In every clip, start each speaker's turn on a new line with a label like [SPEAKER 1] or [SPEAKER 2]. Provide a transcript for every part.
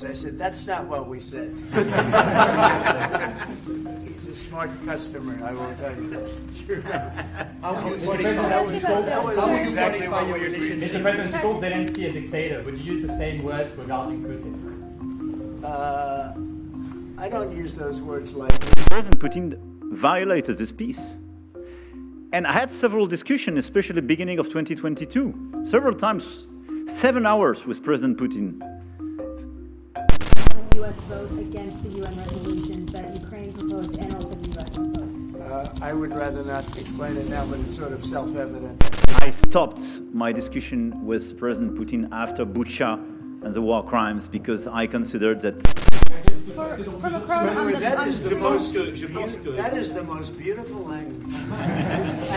[SPEAKER 1] I said, that's not what we said. He's a smart customer, I will tell you that. That was exactly what we agreed.
[SPEAKER 2] Mr. President, you called Zelensky a dictator. Would you use the same words regarding Putin?
[SPEAKER 1] I don't use those words lightly.
[SPEAKER 3] President Putin violated this peace. And I had several discussions, especially beginning of 2022, several times, 7 hours with President Putin.
[SPEAKER 4] The U.S. vote against the UN resolutions that Ukraine proposed and also the U.S. proposed?
[SPEAKER 1] I would rather not explain it now, but it's sort of self-evident.
[SPEAKER 3] I stopped my discussion with President Putin after Bucha and the war crimes because I considered that
[SPEAKER 4] For Macron,
[SPEAKER 1] That is the most beautiful language. I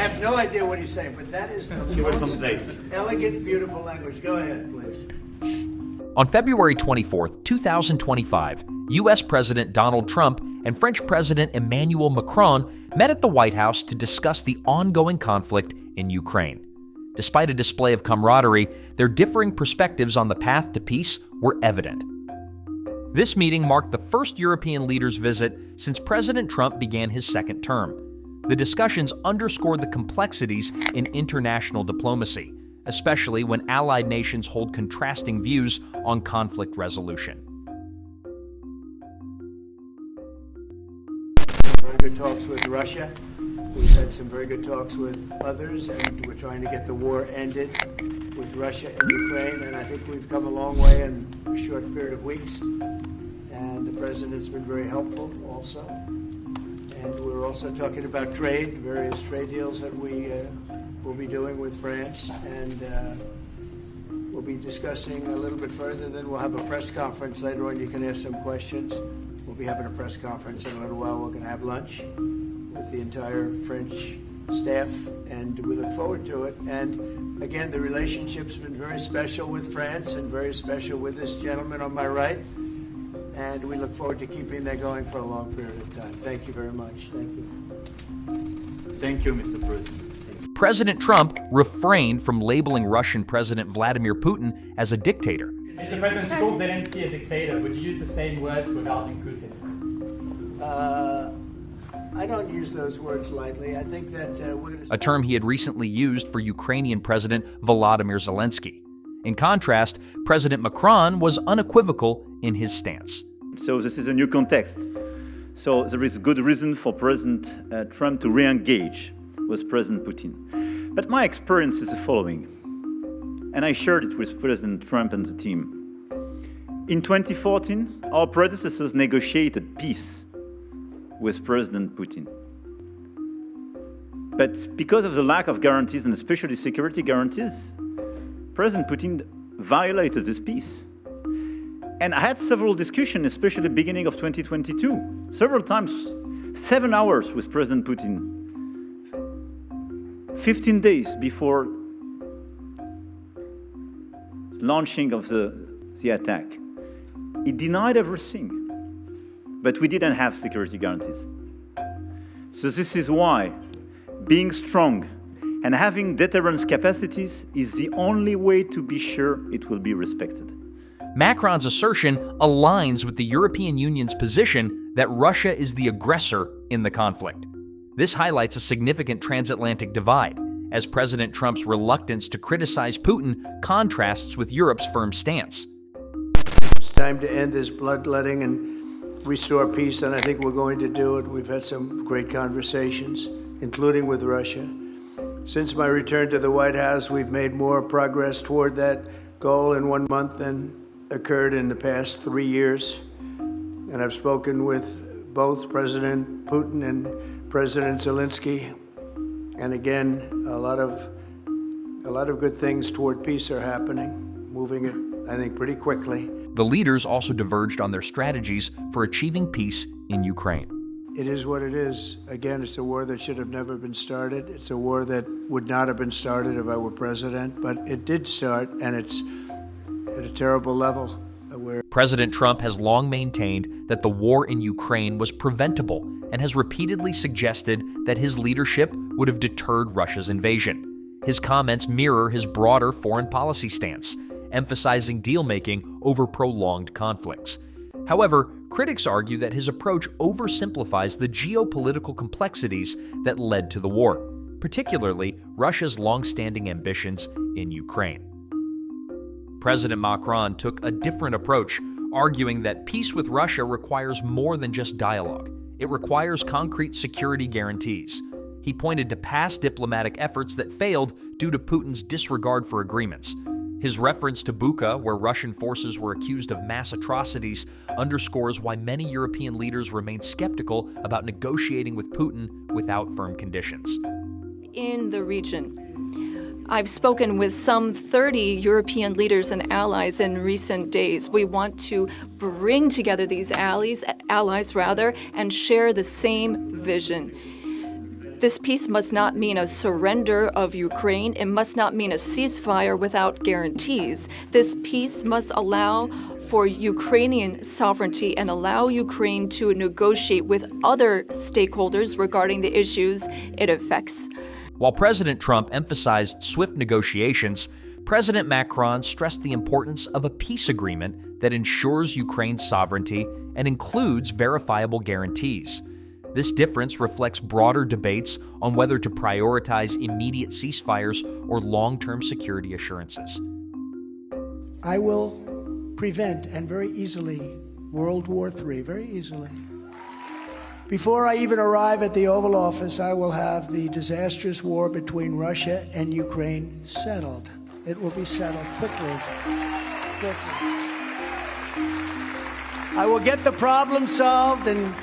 [SPEAKER 1] have no idea what he's saying, but that is the most elegant, beautiful language. Go ahead, please.
[SPEAKER 5] On February 24th, 2025, U.S. President Donald Trump and French President Emmanuel Macron met at the White House to discuss the ongoing conflict in Ukraine. Despite a display of camaraderie, their differing perspectives on the path to peace were evident. This meeting marked the first European leaders' visit since President Trump began his second term. The discussions underscored the complexities in international diplomacy, especially when allied nations hold contrasting views on conflict resolution.
[SPEAKER 1] Very good talks with Russia. We've had some very good talks with others, and we're trying to get the war ended with Russia and Ukraine, and I think we've come a long way in a short period of weeks. And the president's been very helpful also. And we're also talking about trade, various trade deals that we will be doing with France, and we'll be discussing a little bit further. Then we'll have a press conference later on. You can ask some questions. We'll be having a press conference in a little while. We're going to have lunch with the entire French staff, and we look forward to it. And again, the relationship's been very special with France and very special with this gentleman on my right. And we look forward to keeping that going for a long period of time. Thank you very much. Thank you.
[SPEAKER 3] Thank you, Mr. President.
[SPEAKER 5] President Trump refrained from labeling Russian President Vladimir Putin as a dictator.
[SPEAKER 2] Mr. President, you called Zelensky a dictator. Would you use the same words regarding Putin?
[SPEAKER 1] I don't use those words lightly. I think that we're going to...
[SPEAKER 5] A term he had recently used for Ukrainian President Volodymyr Zelensky. In contrast, President Macron was unequivocal in his stance.
[SPEAKER 3] So this is a new context. So there is good reason for President Trump to re-engage with President Putin. But my experience is the following, and I shared it with President Trump and the team. In 2014, our predecessors negotiated peace with President Putin. But because of the lack of guarantees, and especially security guarantees, President Putin violated this peace. And I had several discussions, especially beginning of 2022, several times, 7 hours with President Putin, 15 days before launching of the attack. He denied everything, but we didn't have security guarantees. So this is why being strong and having deterrence capacities is the only way to be sure it will be respected.
[SPEAKER 5] Macron's assertion aligns with the European Union's position that Russia is the aggressor in the conflict. This highlights a significant transatlantic divide, as President Trump's reluctance to criticize Putin contrasts with Europe's firm stance.
[SPEAKER 1] It's time to end this bloodletting and restore peace, and I think we're going to do it. We've had some great conversations, including with Russia. Since my return to the White House, we've made more progress toward that goal in 1 month than occurred in the past 3 years. And I've spoken with both President Putin and President Zelensky. And again, a lot of good things toward peace are happening, moving it, I think, pretty quickly.
[SPEAKER 5] The leaders also diverged on their strategies for achieving peace in Ukraine.
[SPEAKER 1] It is what it is. Again, it's a war that should have never been started. It's a war that would not have been started if I were president, but it did start, and it's at a terrible level. Where
[SPEAKER 5] President Trump has long maintained that the war in Ukraine was preventable and has repeatedly suggested that his leadership would have deterred Russia's invasion. His comments mirror his broader foreign policy stance, emphasizing deal-making over prolonged conflicts. However, critics argue that his approach oversimplifies the geopolitical complexities that led to the war, particularly Russia's long-standing ambitions in Ukraine. President Macron took a different approach, arguing that peace with Russia requires more than just dialogue. It requires concrete security guarantees. He pointed to past diplomatic efforts that failed due to Putin's disregard for agreements. His reference to Bucha, where Russian forces were accused of mass atrocities, underscores why many European leaders remain skeptical about negotiating with Putin without firm conditions.
[SPEAKER 6] In the region, I've spoken with some 30 European leaders and allies in recent days. We want to bring together these allies, and share the same vision. This peace must not mean a surrender of Ukraine. It must not mean a ceasefire without guarantees. This peace must allow for Ukrainian sovereignty and allow Ukraine to negotiate with other stakeholders regarding the issues it affects.
[SPEAKER 5] While President Trump emphasized swift negotiations, President Macron stressed the importance of a peace agreement that ensures Ukraine's sovereignty and includes verifiable guarantees. This difference reflects broader debates on whether to prioritize immediate ceasefires or long-term security assurances.
[SPEAKER 1] I will prevent, and very easily, World War III, very easily. Before I even arrive at the Oval Office, I will have the disastrous war between Russia and Ukraine settled. It will be settled quickly. I will get the problem solved, and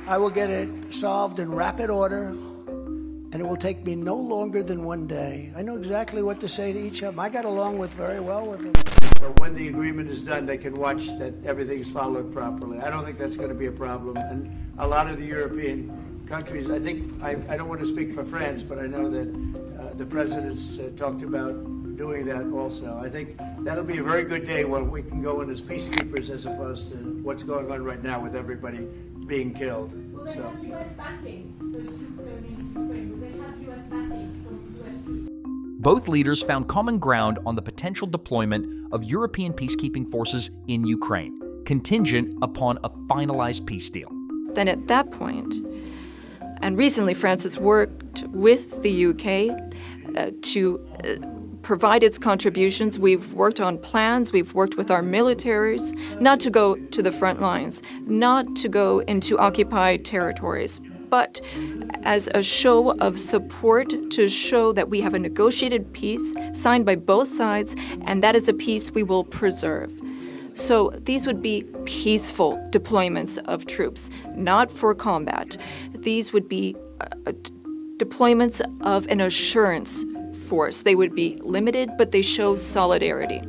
[SPEAKER 1] I will get it solved in rapid order, and it will take me no longer than one day. I know exactly what to say to each of them. I got along very well with them. So when the agreement is done, they can watch that everything's followed properly. I don't think that's going to be a problem. And a lot of the European countries, I don't want to speak for France, but I know that the president's talked about doing that also. I think that'll be a very good day when we can go in as peacekeepers as opposed to what's going on right now with everybody being killed.
[SPEAKER 4] Will they have U.S. backing? Those troops going into Ukraine, will they have U.S. backing from U.S. troops?
[SPEAKER 5] Both leaders found common ground on the potential deployment of European peacekeeping forces in Ukraine, contingent upon a finalized peace deal.
[SPEAKER 6] Then at that point, and recently France has worked with the UK to provide its contributions. We've worked on plans, we've worked with our militaries, not to go to the front lines, not to go into occupied territories, but as a show of support to show that we have a negotiated peace signed by both sides, and that is a peace we will preserve. So these would be peaceful deployments of troops, not for combat. These would be deployments of an assurance force. They would be limited, but they show solidarity.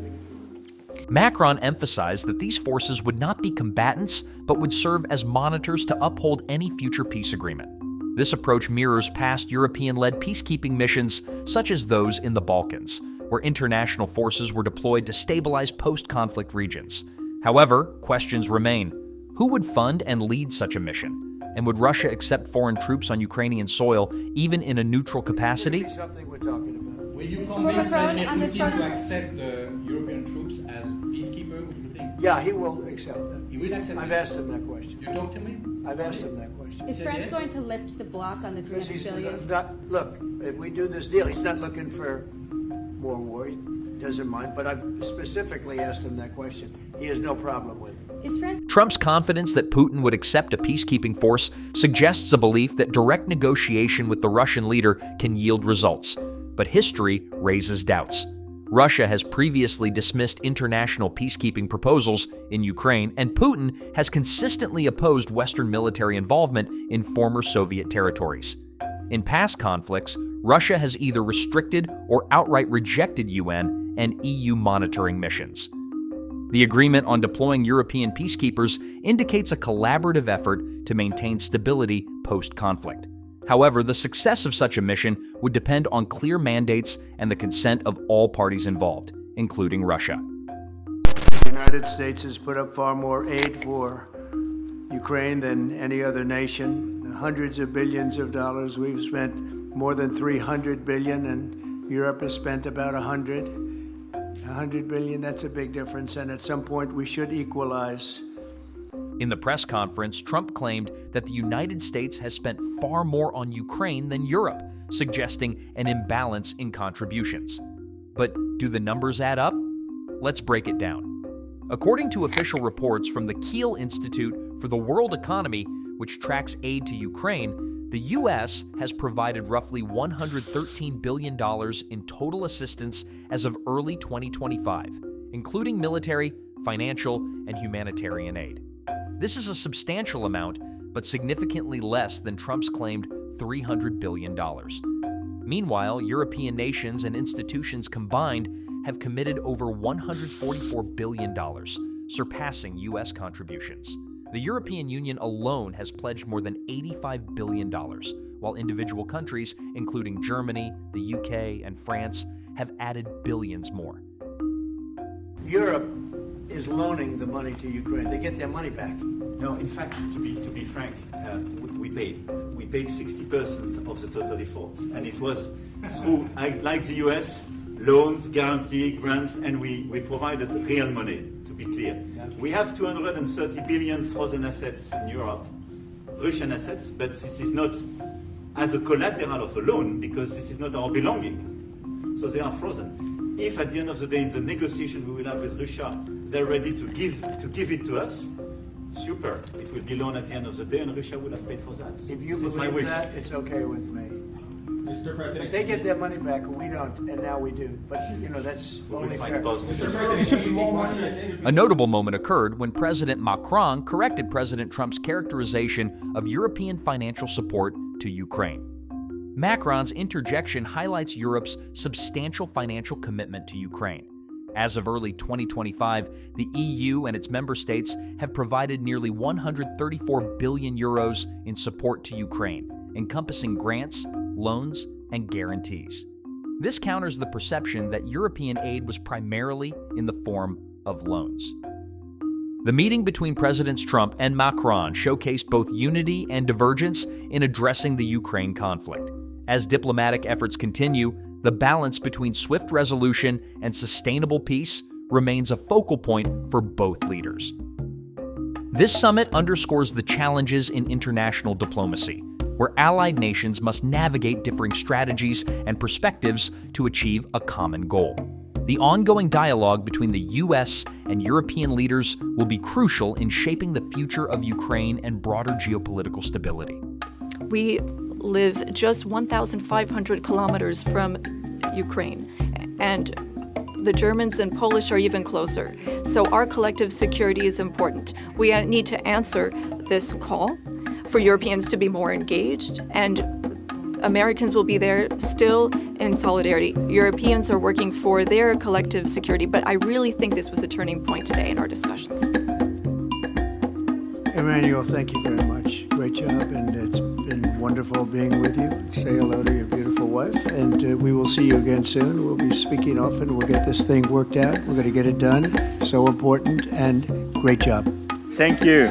[SPEAKER 5] Macron emphasized that these forces would not be combatants, but would serve as monitors to uphold any future peace agreement. This approach mirrors past European-led peacekeeping missions, such as those in the Balkans, where international forces were deployed to stabilize post-conflict regions. However, questions remain. Who would fund and lead such a mission? And would Russia accept foreign troops on Ukrainian soil, even in a neutral capacity?
[SPEAKER 1] Something we're talking about.
[SPEAKER 7] Will you convince Vladimir Putin to accept the European troops as peacekeeper, would you think?
[SPEAKER 1] Yeah, he will accept that.
[SPEAKER 7] He will accept
[SPEAKER 1] I've
[SPEAKER 7] it?
[SPEAKER 1] asked him that question.
[SPEAKER 7] You talked to him?
[SPEAKER 1] I've asked him that question.
[SPEAKER 4] Is
[SPEAKER 7] said
[SPEAKER 4] France
[SPEAKER 7] yes?
[SPEAKER 4] going to lift the block on the
[SPEAKER 1] Because he's
[SPEAKER 4] $300 billion?
[SPEAKER 1] not, look, if we do this deal, he's not looking for more war. He doesn't mind, but I've specifically asked him that question. He has no problem with it.
[SPEAKER 4] Is France
[SPEAKER 5] Trump's confidence that Putin would accept a peacekeeping force suggests a belief that direct negotiation with the Russian leader can yield results. But history raises doubts. Russia has previously dismissed international peacekeeping proposals in Ukraine, and Putin has consistently opposed Western military involvement in former Soviet territories. In past conflicts, Russia has either restricted or outright rejected UN and EU monitoring missions. The agreement on deploying European peacekeepers indicates a collaborative effort to maintain stability post-conflict. However, the success of such a mission would depend on clear mandates and the consent of all parties involved, including Russia.
[SPEAKER 1] The United States has put up far more aid for Ukraine than any other nation. Hundreds of billions of dollars. We've spent more than $300 billion, and Europe has spent about $100. 100 billion, that's a big difference, and at some point we should equalize.
[SPEAKER 5] In the press conference, Trump claimed that the United States has spent far more on Ukraine than Europe, suggesting an imbalance in contributions. But do the numbers add up? Let's break it down. According to official reports from the Kiel Institute for the World Economy, which tracks aid to Ukraine, the U.S. has provided roughly $113 billion in total assistance as of early 2025, including military, financial, and humanitarian aid. This is a substantial amount, but significantly less than Trump's claimed $300 billion. Meanwhile, European nations and institutions combined have committed over $144 billion, surpassing U.S. contributions. The European Union alone has pledged more than $85 billion, while individual countries, including Germany, the UK, and France, have added billions more.
[SPEAKER 1] Europe is loaning the money to Ukraine. They get their money back.
[SPEAKER 3] No, in fact, to be frank, we paid 60% of the total efforts, and it was through, like the US, loans, guarantee, grants, and we provided real money. To be clear, we have 230 billion frozen assets in Europe, Russian assets, but this is not as a collateral of a loan because this is not our belonging. So they are frozen. If at the end of the day, in the negotiation we will have with Russia, they're ready to give it to us, super. It will be loan at the end of the day, and Russia will have paid for that.
[SPEAKER 1] If you
[SPEAKER 3] This is my
[SPEAKER 1] believe
[SPEAKER 3] wish.
[SPEAKER 1] that, it's okay with me.
[SPEAKER 7] Mr. President,
[SPEAKER 1] They get their money back, and we don't, and now we do. But, that's
[SPEAKER 3] We
[SPEAKER 1] only
[SPEAKER 3] will find
[SPEAKER 1] fair.
[SPEAKER 3] positive.
[SPEAKER 5] A notable moment occurred when President Macron corrected President Trump's characterization of European financial support to Ukraine. Macron's interjection highlights Europe's substantial financial commitment to Ukraine. As of early 2025, the EU and its member states have provided nearly 134 billion euros in support to Ukraine, encompassing grants, loans, and guarantees. This counters the perception that European aid was primarily in the form of loans. The meeting between Presidents Trump and Macron showcased both unity and divergence in addressing the Ukraine conflict. As diplomatic efforts continue, the balance between swift resolution and sustainable peace remains a focal point for both leaders. This summit underscores the challenges in international diplomacy, where allied nations must navigate differing strategies and perspectives to achieve a common goal. The ongoing dialogue between the U.S. and European leaders will be crucial in shaping the future of Ukraine and broader geopolitical stability.
[SPEAKER 6] We live just 1,500 kilometers from Ukraine, and the Germans and Polish are even closer. So our collective security is important. We need to answer this call for Europeans to be more engaged, and Americans will be there still in solidarity. Europeans are working for their collective security, but I really think this was a turning point today in our discussions.
[SPEAKER 1] Emmanuel, thank you very much. Great job, and it's been wonderful being with you. Say hello to your beautiful wife, and we will see you again soon. We'll be speaking often. We'll get this thing worked out. We're going to get it done. So important, and great job.
[SPEAKER 3] Thank you.